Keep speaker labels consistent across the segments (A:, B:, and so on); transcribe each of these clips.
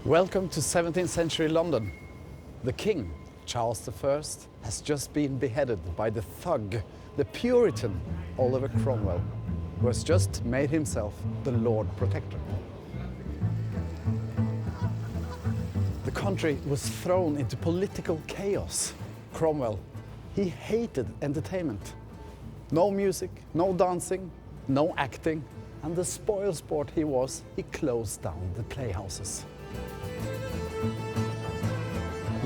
A: Welcome to 17th century London. The King, Charles I, has just been beheaded by the thug, the Puritan Oliver Cromwell, who has just made himself the Lord Protector. The country was thrown into political chaos. Cromwell, he hated entertainment. No music, no dancing, no acting, and the spoil sport he was, he closed down the playhouses.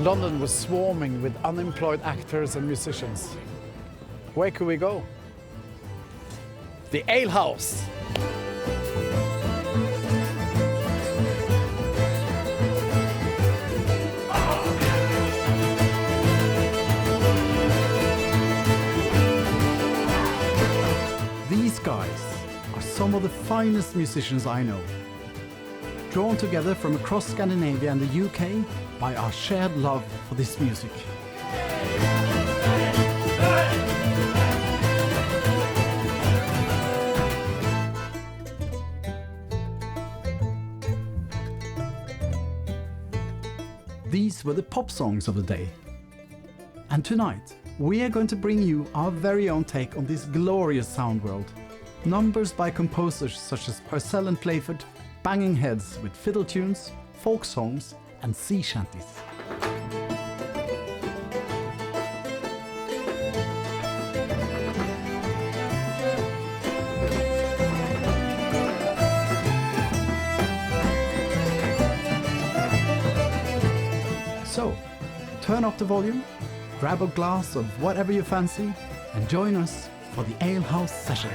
A: London was swarming with unemployed actors and musicians. Where could we go? The Alehouse!
B: These guys are some of the finest musicians I know. Drawn together from across Scandinavia and the UK by our shared love for this music. These were the pop songs of the day. And tonight, we are going to bring you our very own take on this glorious sound world. Numbers by composers such as Purcell and Playford, banging heads with fiddle tunes, folk songs and sea shanties. So, turn up the volume, grab a glass of whatever you fancy, and join us for the Alehouse sessions.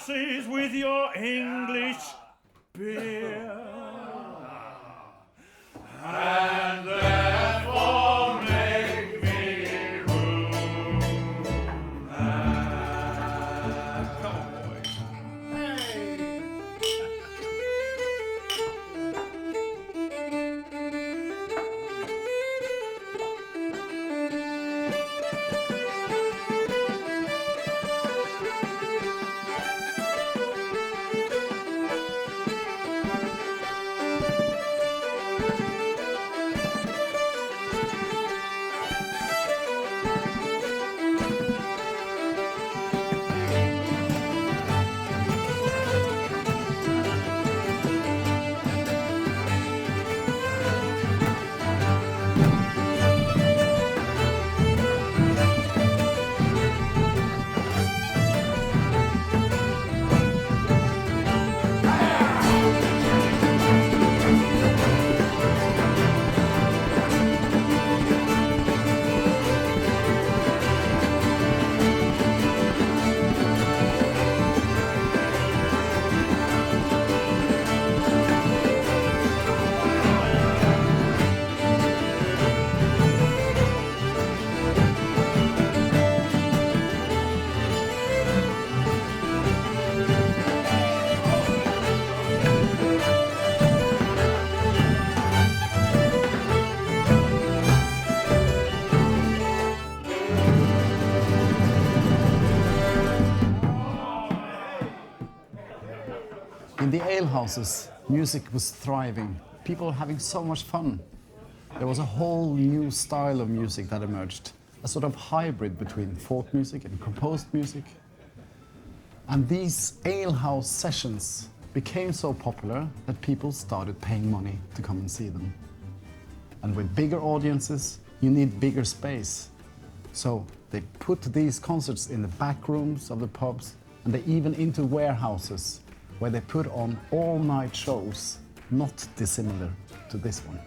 C: glasses with your English beer. And therefore make me room. Come on, boys.
A: In the alehouses, music was thriving. People were having so much fun. There was a whole new style of music that emerged, a sort of hybrid between folk music and composed music. And these alehouse sessions became so popular that people started paying money to come and see them. And with bigger audiences, you need bigger space. So they put these concerts in the back rooms of the pubs, and they even into warehouses, where they put on all-night shows, not dissimilar to this one.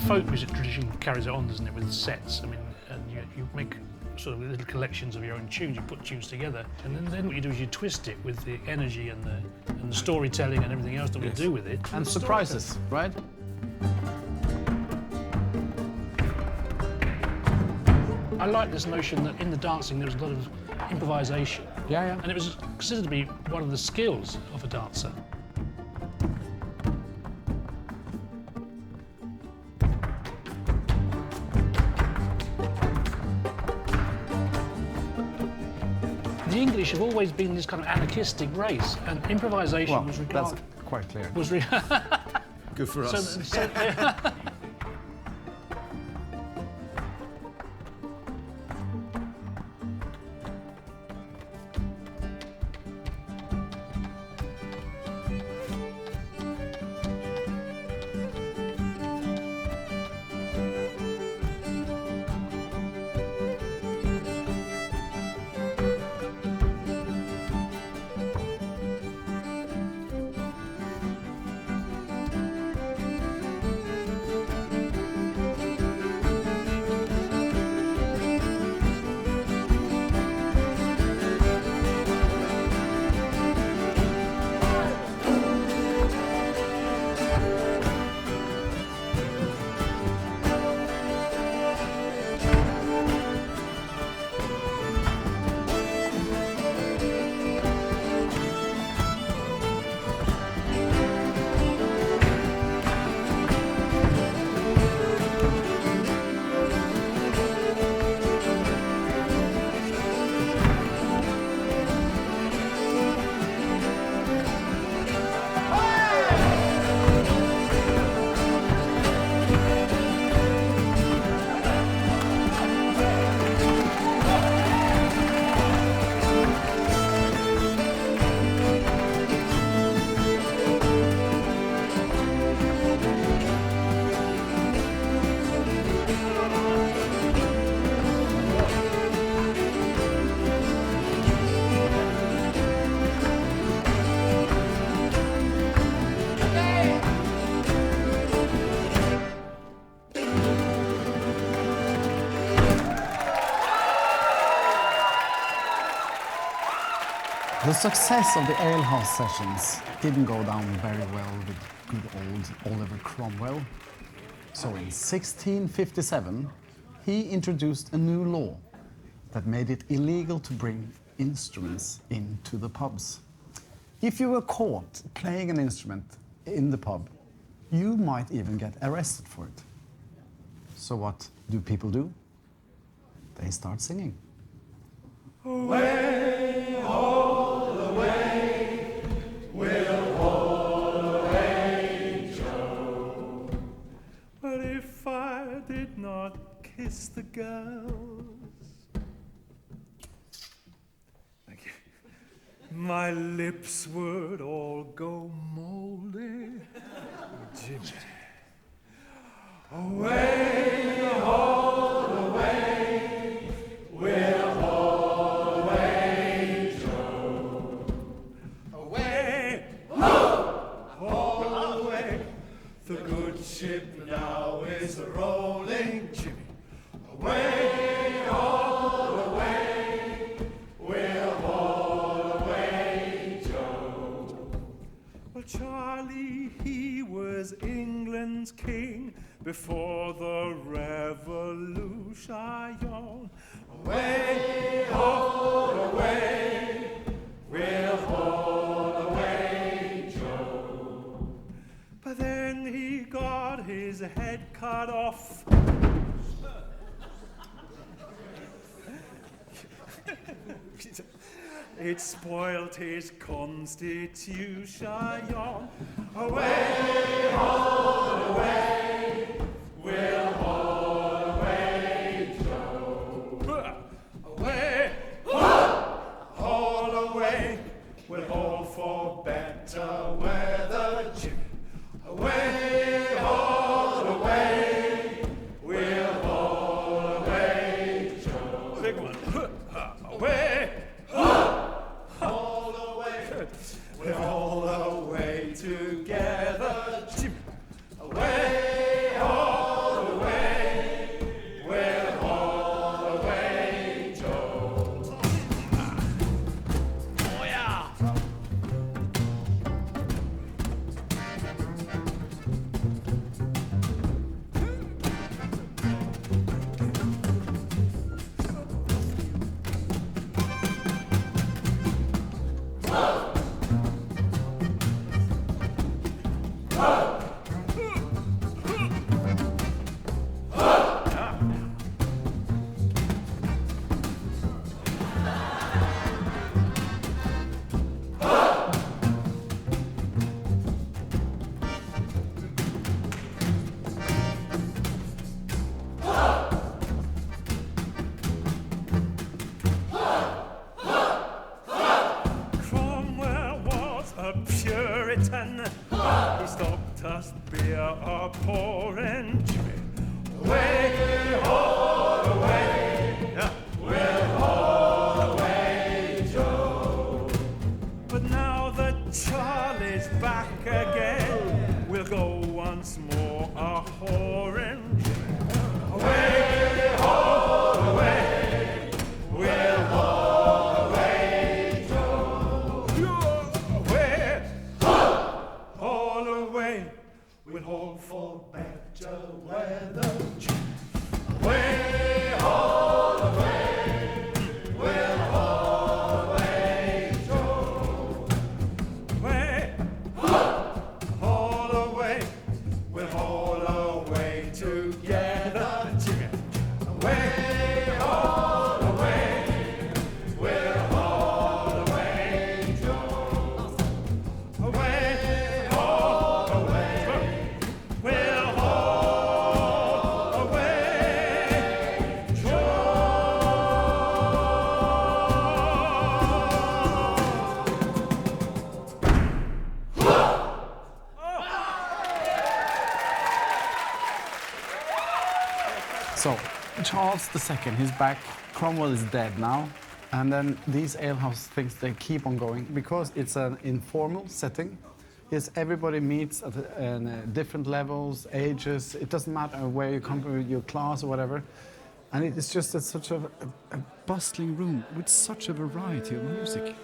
D: folk music tradition carries it on, doesn't it, with sets. I mean, and you make sort of little collections of your own tunes, you put tunes together, and then what you do is you twist it with the energy and and the storytelling and everything else that we do with it.
B: And surprises, right?
D: I like this notion that in the dancing there was a lot of improvisation.
B: Yeah.
D: And it was considered to be one of the skills of a dancer. The English have always been this kind of anarchistic race, and improvisation
B: Well,
D: was
B: that's
D: regarded...
B: quite clear.
E: Good for us.
B: The success of the Alehouse sessions didn't go down very well with good old Oliver Cromwell. So in 1657, he introduced a new law that made it illegal to bring instruments into the pubs. If you were caught playing an instrument in the pub, you might even get arrested for it. So what do people do? They start singing.
C: But if I did not kiss the girls, thank you, my lips would all go moldy. Jimmy. Away, all away, we'll all away, Joe. Away, all away. The good ship now is rolling, Jimmy. Away, all away, we'll all away, Joe. Well, Charlie, he was England's king before the revolution. Away, all away, we'll all away, Joe. But then he got his head cut off. It spoiled his constitution. Away, all away, we'll all away, Joe. Away, all away, we'll all for better weather, Jimmy. Away, all away, we'll all away, Joe. Big one. Away, all away, we're all away together. hear a poor and away, all away, yeah. We'll all away, Joe. But now that Charlie's back again, we'll go once more a whoring. Away, all away, we'll all away, Joe. Away, all away, we'll all for better weather. Away, all away, we'll all away, Joe. Away, all away, we'll all away together. Away, all away, we'll all away, Joe. Away, all away, we'll all away, Joe.
A: So, Charles II, he's back. Cromwell is dead now. And then these alehouse things, they keep on going because it's an informal setting. Yes, everybody meets at different levels, ages. It doesn't matter where you come from, your class or whatever. And it's just such a bustling room with such a variety of music.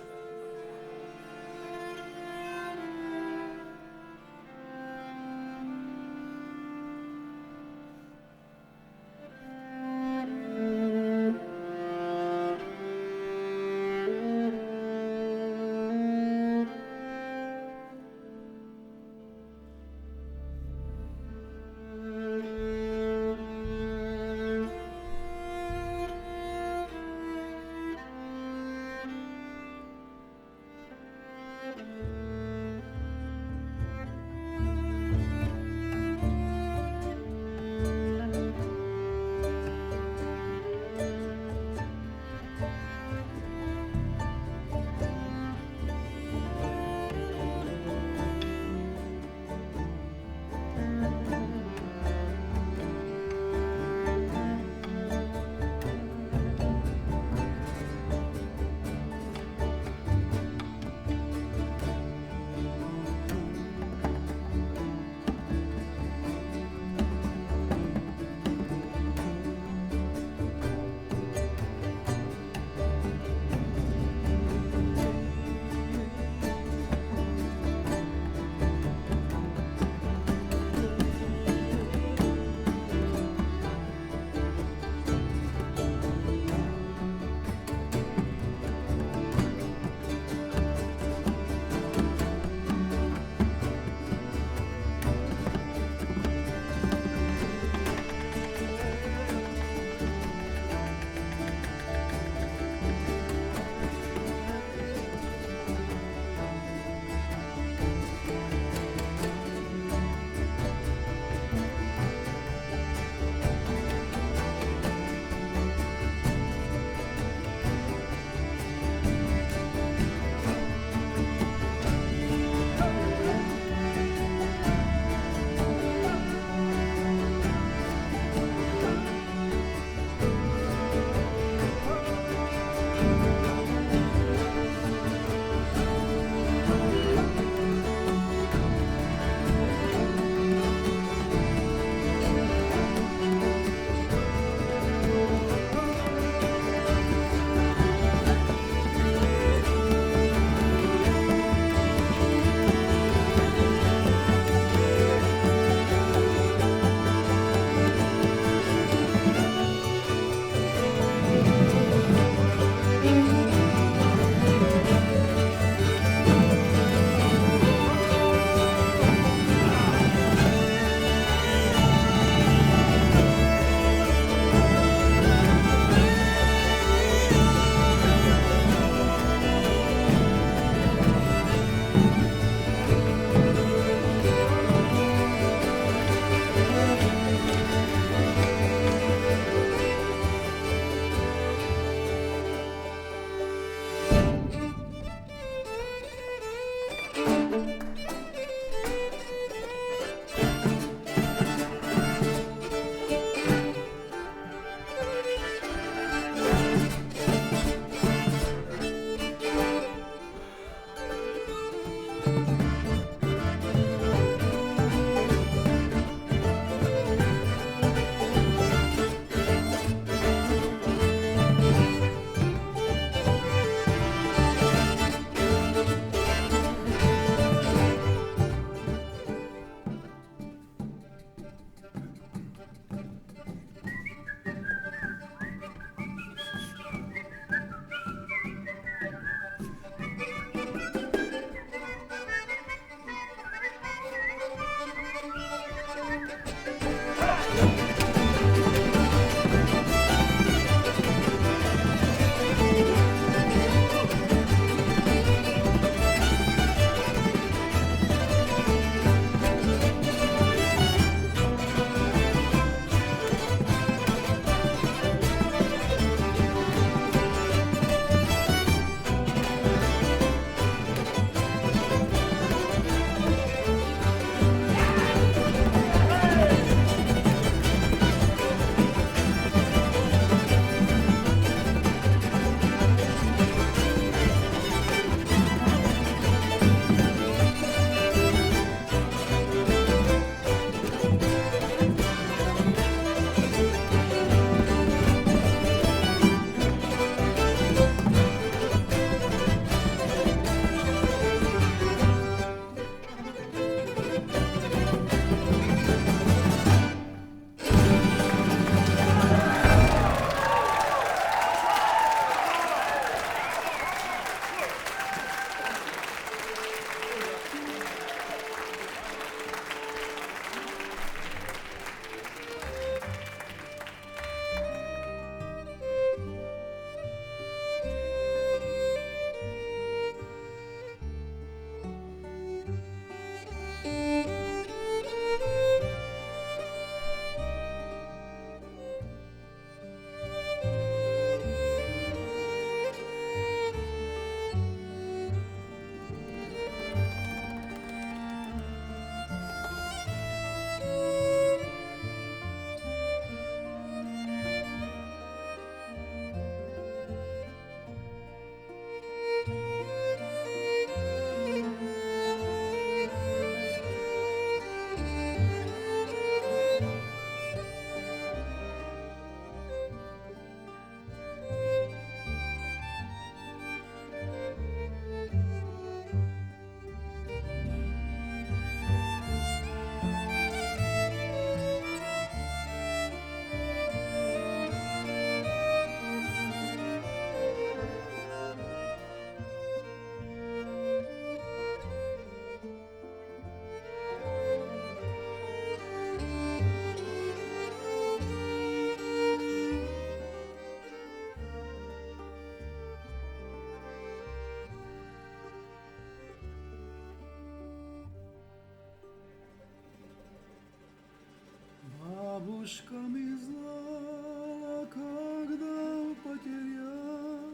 C: Девушка не знала, когда потерял,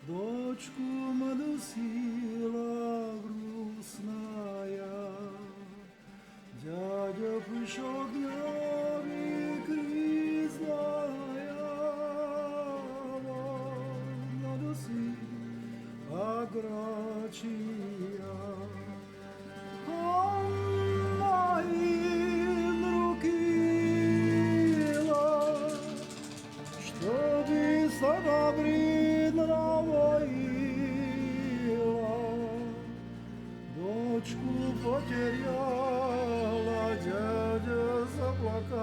C: дочку носила грустная. Дядя пришел к ней кризная, аграчия. Она им рукила, чтобы садобрина воила. Дочку потеряла, дядя заплакал.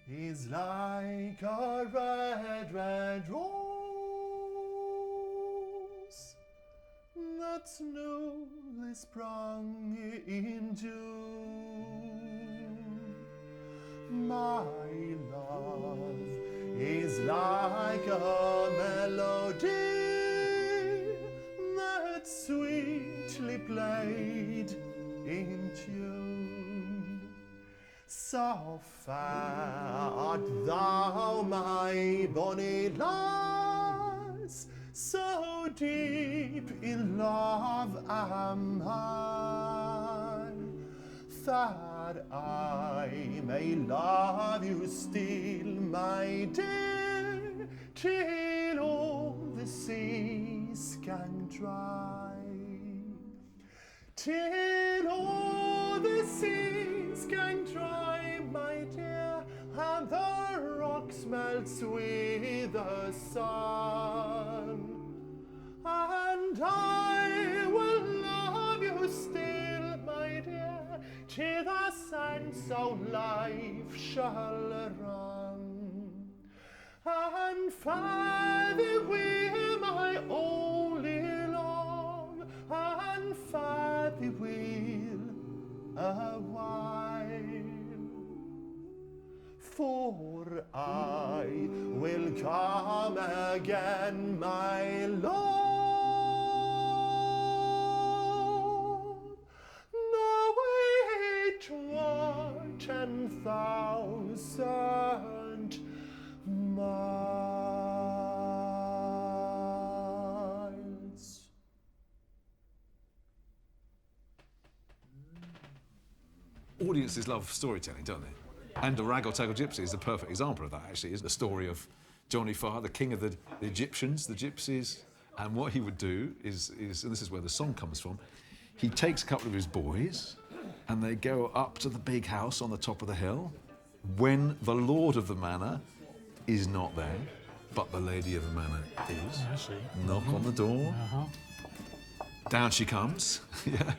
C: is like a red, red rose that's newly sprung in June. My love is like a melody that's sweetly played in tune. So fair art thou, my bonny lass, so deep in love am I, that I may love you still, my dear, till all the seas can dry. Till all the seas can dry, my dear, and the rocks melt with the sun. And I will love you still, my dear, till the sands of life shall run. And fare thee will my only love, and fare thee will a while. For I will come again, my love, now 10,000 miles.
E: Audiences love storytelling, don't they? And The Rag or Tag or Gypsy is the perfect example of that, actually. It's the story of Johnny Farr, the king of the Egyptians, the gypsies. And what he would do is, and this is where the song comes from, he takes a couple of his boys and they go up to the big house on the top of the hill when the lord of the manor is not there, but the lady of the manor is.
D: I see.
E: Knock on the door. Down she comes, yeah.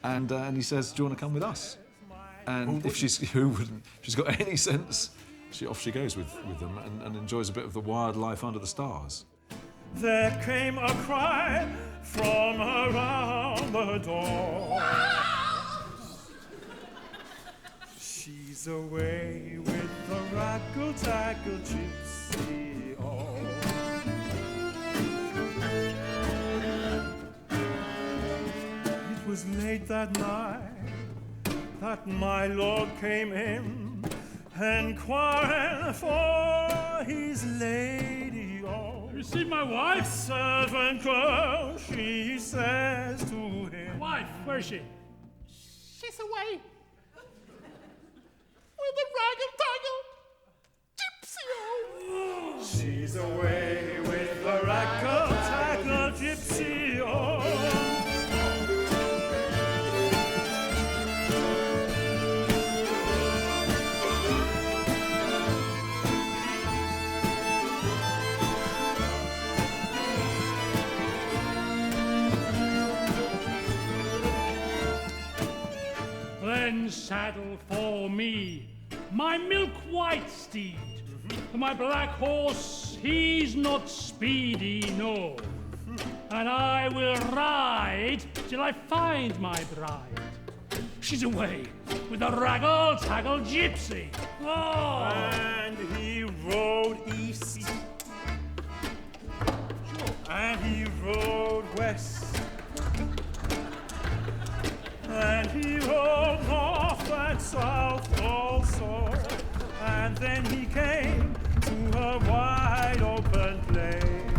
E: And he says, do you want to come with us? And if she's got any sense, off she goes with them and enjoys a bit of the wildlife under the stars.
C: There came a cry from around the door. She's away with the raggle-taggle gypsy. Oh. It was late that night that my lord came in, enquiring for his lady. Oh,
D: You see my wife?
C: servant girl, she says to him.
D: Wife, where is she?
C: She's away with the raggle-taggle gypsy. Oh. She's away with the raggle-taggle gypsy. Oh.
D: Then saddle for me my milk-white steed. My black horse, he's not speedy, no. And I will ride till I find my bride. She's away with a raggle-taggle gypsy. Oh!
C: And he rode east. And he rode west. And he rode north and south also. And then he came to a wide open plain.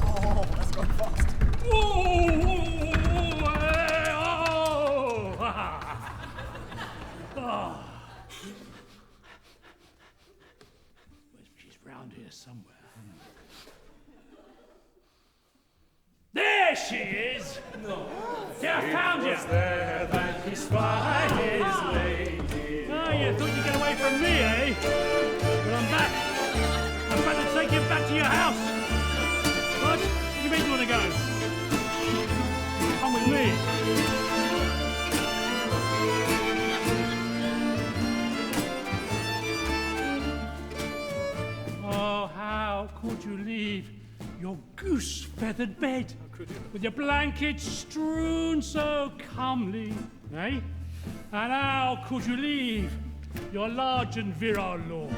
C: Oh, that's gone fast.
D: Whoa! Oh. She's round here somewhere. There she is! No. Yeah, I found you!
C: There that he spied his lady.
D: Oh, you thought you'd get away from me, eh? Well, I'm back. I'm about to take you back to your house. What? Where do you mean you want to go? Come with me. your goose-feathered bed, with your blankets strewn so comely, eh? And how could you leave your large and virile lord?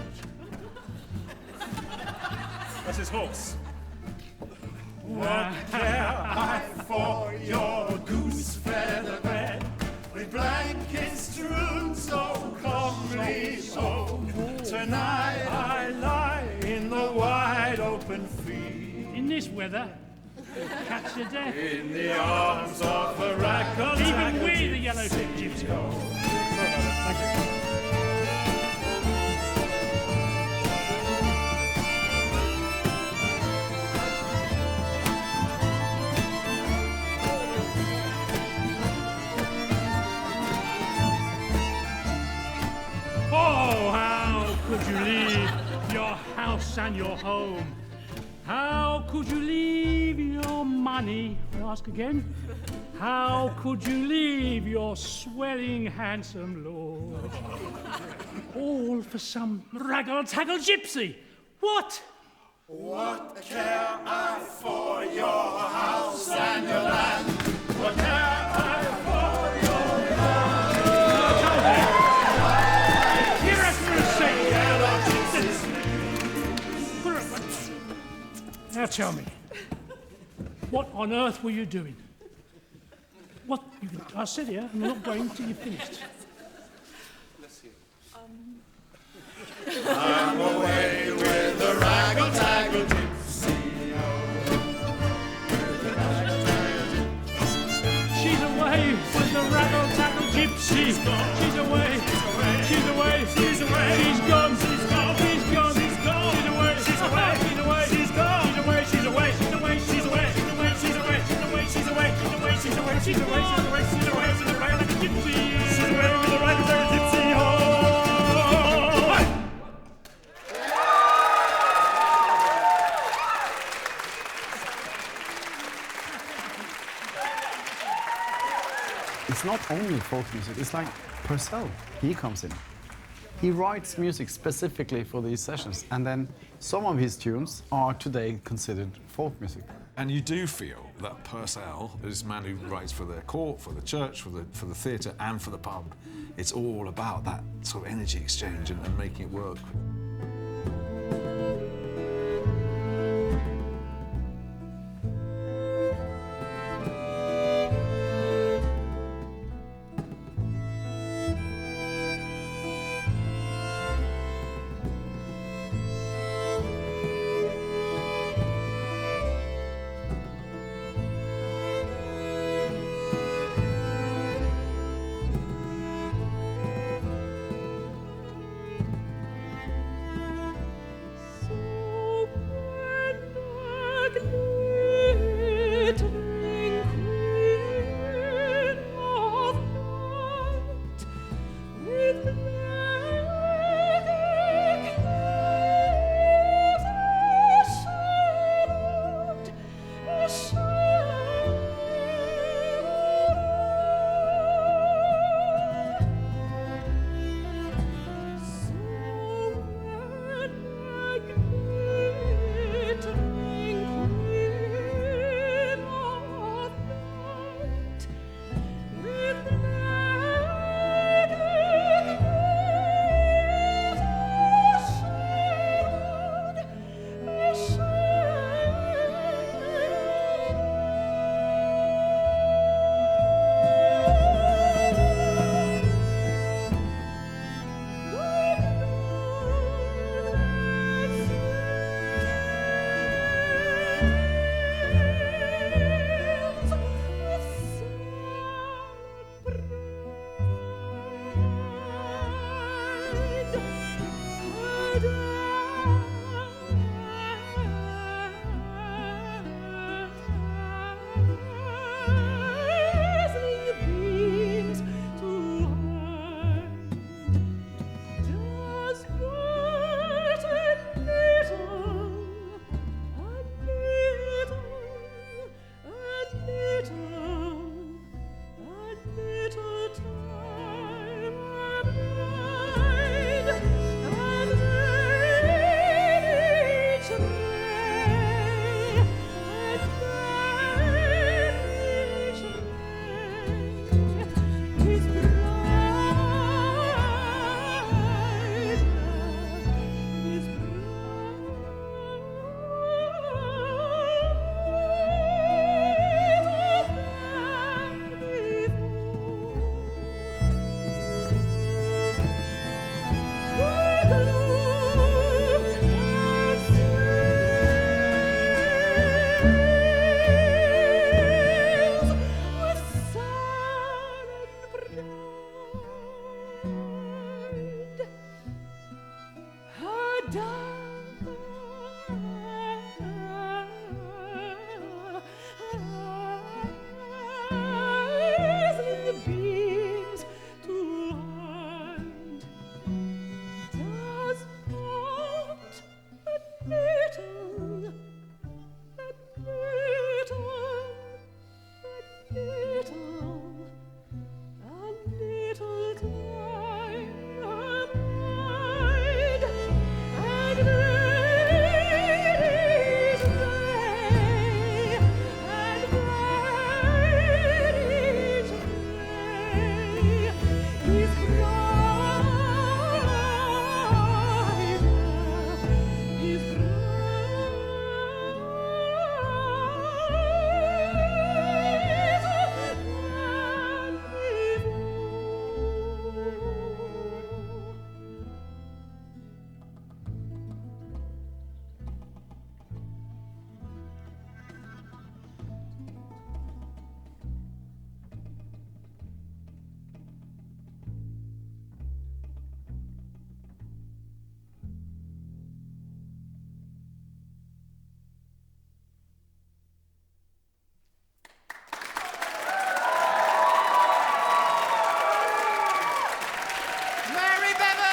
C: That's his horse.
F: What care I for your goose feather bed, with blankets strewn so comely so. Tonight I lie in the wide open field,
D: In this weather, catch your death.
F: in the arms of a raggle.
D: Even with the yellow-tipped gypsy. Oh, how could you leave your house and your home? How could you leave your money? I ask again. How could you leave your swelling, handsome lord? All for some raggle-taggle gypsy. What?
F: What care I for your house and your land? What care I for your
D: Hear us for a second.
F: yellow gypsies?
D: Now tell me, what on earth were you doing? What? I said here, I'm not going till you've finished.
F: I'm away with the raggle-taggle gypsy.
D: She's away with the raggle-taggle gypsy. She's away. She's away. She's away. She's gone. She's gone. She's gone. She's gone. She's away. She's away. She's away. She's gone. She's away. She's away. She's away. She's away. She's away. She's away. She's away. She's away. She's away. She's away. She's away. She's away. She's away. She's away like a gypsy. She's away with the raggle-taggle gypsy. Oh.
A: It's not only folk music, it's like Purcell. He comes in. He writes music specifically for these sessions, and then some of his tunes are today considered folk music.
E: And you do feel that Purcell, this man who writes for the court, for the church, for the theatre and for the pub, it's all about that sort of energy exchange and making it work.
F: Barry Bevan!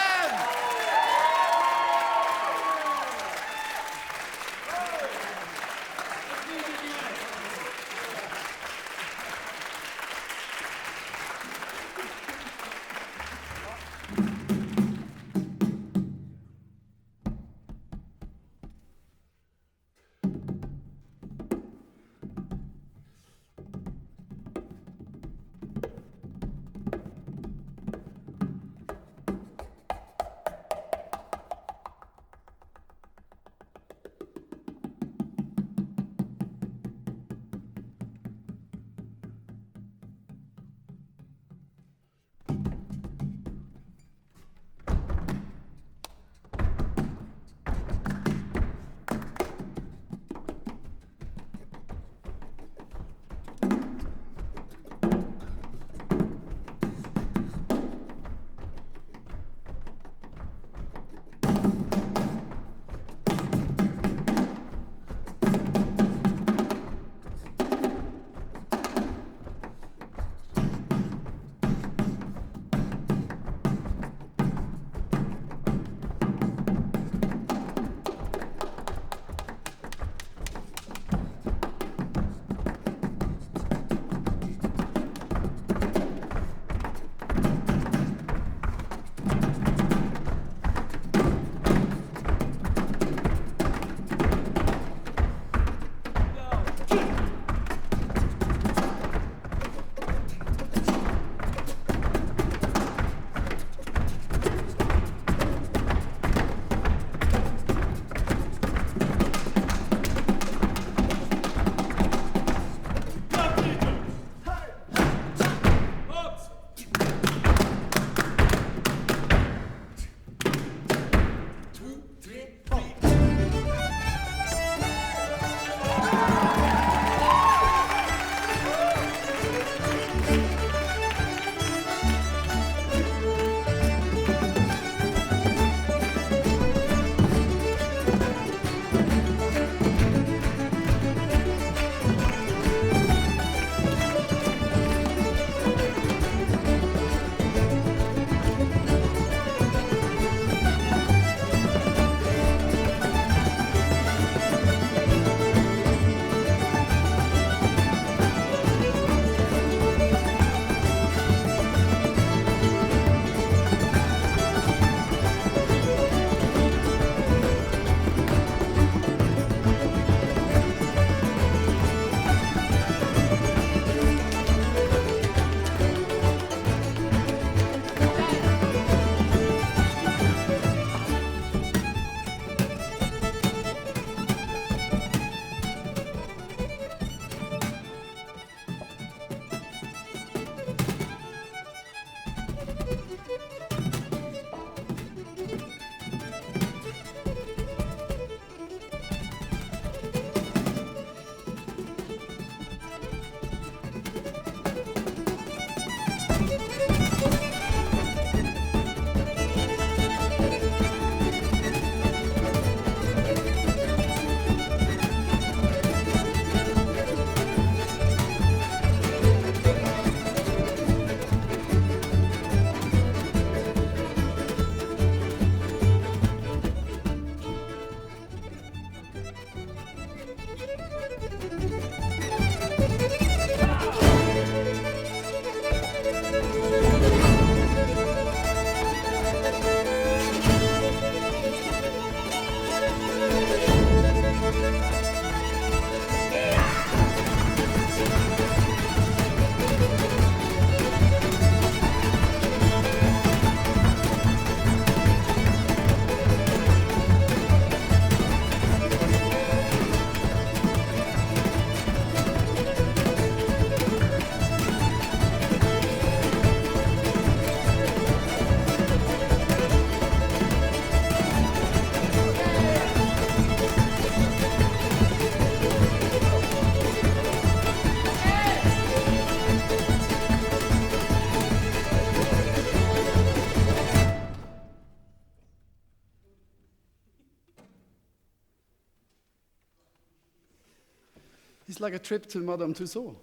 A: It's like a trip to Madame Tussauds.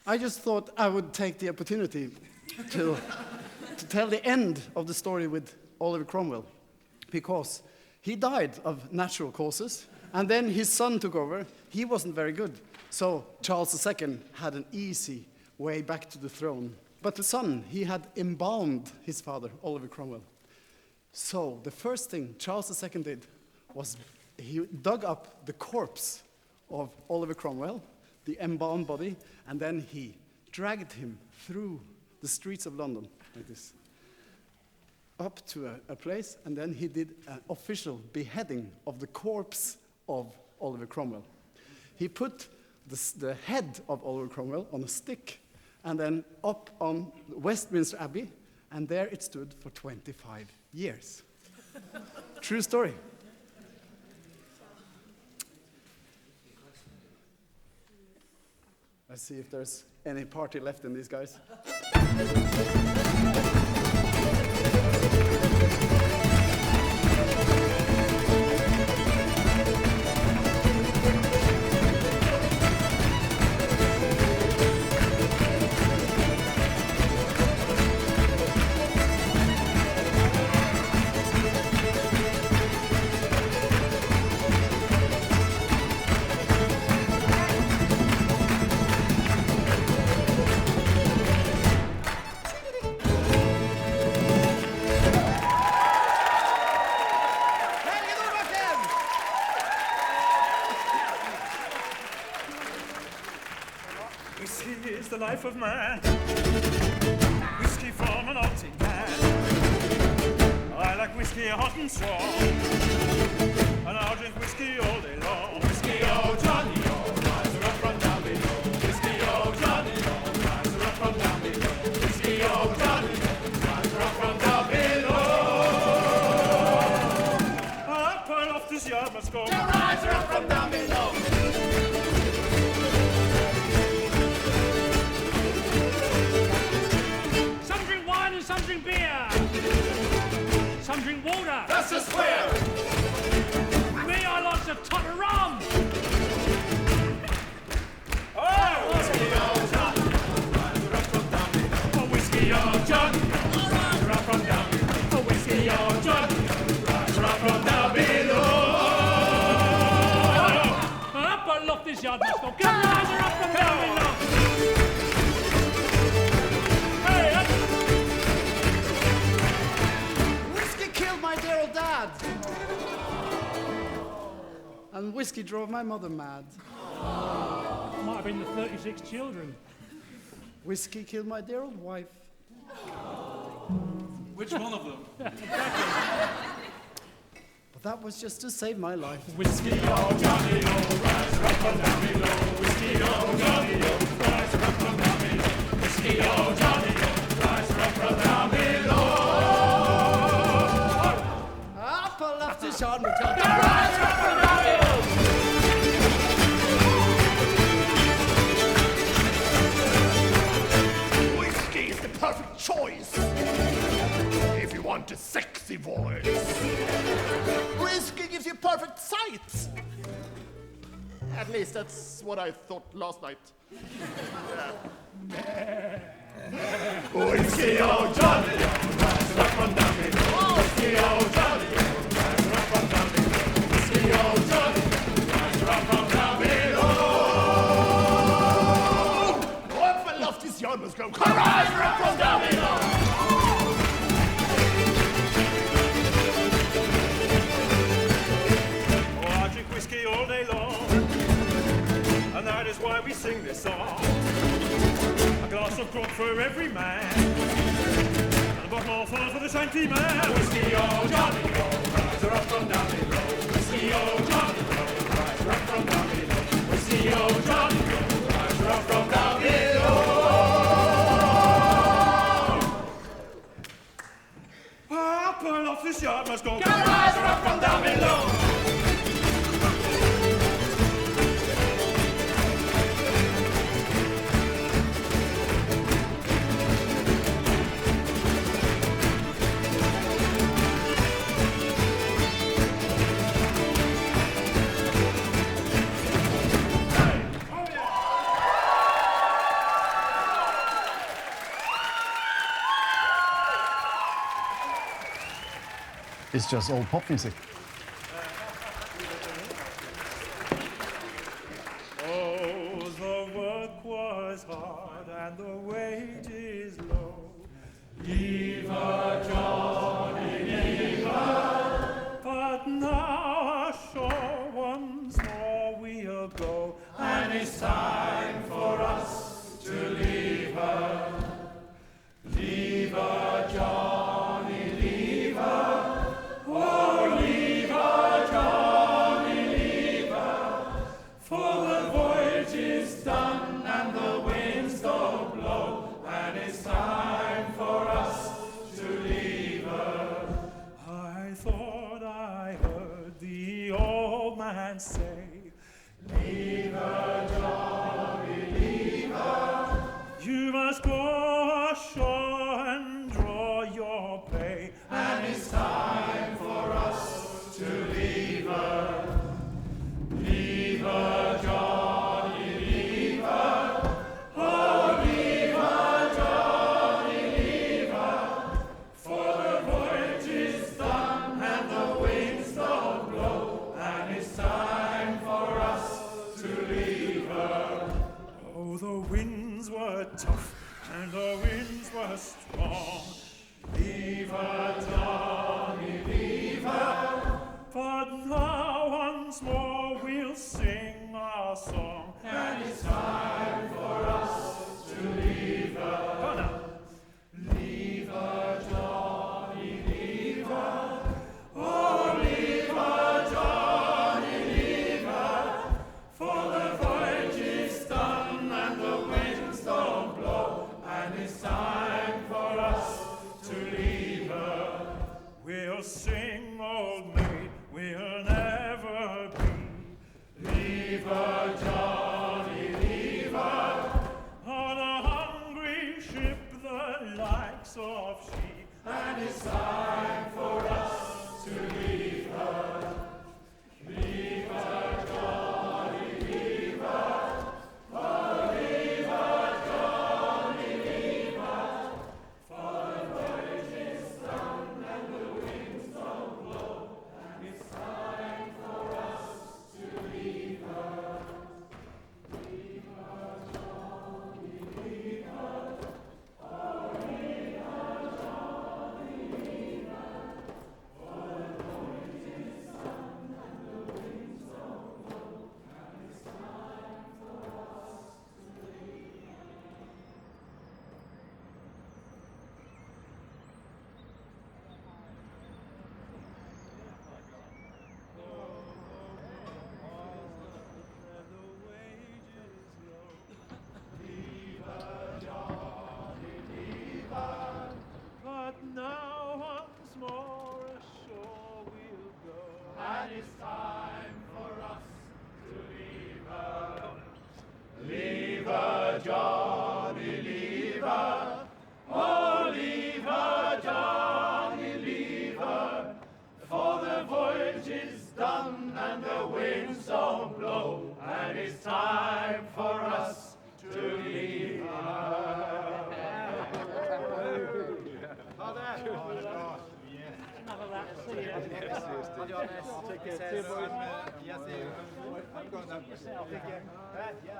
A: I just thought I would take the opportunity to tell the end of the story with Oliver Cromwell, because he died of natural causes, and then his son took over. He wasn't very good, so Charles II had an easy way back to the throne. But the son, he had embalmed his father, Oliver Cromwell. So the first thing Charles II did was he dug up the corpse of Oliver Cromwell, the embalmed body, and then he dragged him through the streets of London, like this, up to a place, and then he did an official beheading of the corpse of Oliver Cromwell. He put the head of Oliver Cromwell on a stick, and then up on Westminster Abbey, and there it stood for 25 years. True story. Let's see if there's any party left in these guys.
C: Whiskey is the life of man. Whiskey from an empty can. I like whiskey hot and strong, and I'll drink whiskey all day long. Whiskey, oh Johnny, oh, rise her up from down below. Whiskey, oh Johnny, oh, rise her up from down below. Whiskey, oh Johnny, oh, rise her up from down below. Up and off this yard must go. Rise her up from down below.
D: Some drink beer. Some drink water.
F: That's a swear.
D: Me, I like to tot of rum.
C: Oh, whiskey, oh Johnny, rise her up from down below. Oh, whiskey, oh Johnny, rise her up from down below. Oh, whiskey, oh Johnny, rise her up from down below.
D: Up and off this yard must go. Come rise her up from down below.
C: Hey, up.
A: Whiskey killed my dear old dad. And whiskey drove my mother mad.
D: Might have been the 36 children.
A: Whiskey killed my dear old wife.
E: Which one of them?
A: But that was just to save my life.
C: Whiskey, oh Johnny, oh, rise her up from down below. Whiskey, oh Johnny, oh, rise her up from down below. Whiskey, oh Johnny, oh, rise her up from down below.
A: Up and left his yard, rise her up
C: from down below.
F: Whiskey is the perfect choice if you want a sexy voice. Whiskey gives you perfect sight. At least that's what I thought last night. Whiskey, oh Johnny, rise her up from down below. Whiskey, oh Johnny, rise her up from down below. Whiskey, oh Johnny, rise her up from down below. Up and left his yard must go. Rise her up from down below.
C: Oh, I drink whiskey all day long, and that is why we sing this song. A glass of grog for every man, and a bottle full for the sanctity man. Whiskey, oh Johnny, oh, rise her up from down below. Whiskey, oh Johnny, oh, rise her up from down below. Whiskey, oh Johnny, oh, rise her up from down below. Up and off this yard must go. Rise her up from down below.
A: It's just old pop music.
C: Oh, the work was hard and the wages low. Leave her, Johnny, leave her. But now ashore once more we'll go, and it's time for us to leave her. Leave her, Johnny, leave her. Oh, leave her, Johnny, leave her. For the voyage is done and the winds don't blow, and it's time for us to leave her. I thought I heard the old man say, leave her, Johnny, leave her. You must go ashore and draw your pay, and it's time for us to leave her. Leave her, Johnny, leave her. Oh, leave her, Johnny, leave her. For the voyage is done and the winds don't blow, and it's time for us to leave her. Oh, the winds were tough and the winds were strong. Leave her, Johnny, leave her. But now once more we'll sing our song, and it's time for us to leave her. Go now. Leave her, Johnny, leave her. Oh, leave her, Johnny, leave her. For the voyage is done and the winds don't blow, and it's time for us to leave her. We'll sing, old maid, we'll never be. Leave her, Johnny, leave her. On a hungry ship the likes of she, and it's time for us to leave her. Leave her, Johnny, leave her. Oh, leave her, Johnny, leave her. For the voyage is done and the winds don't blow, and it's time for us to leave her. Leave her, Johnny, leave her. Oh, leave her, Johnny, leave her. For the voyage is done and the winds don't blow, and it's time for us to leave her. But now once more ashore we'll go, and it's time for us to leave her. Leave her, Johnny, leave her. Oh, leave her, Johnny, leave her. For the voyage is done and the winds don't blow, and it's time for us to leave her.
G: Yes,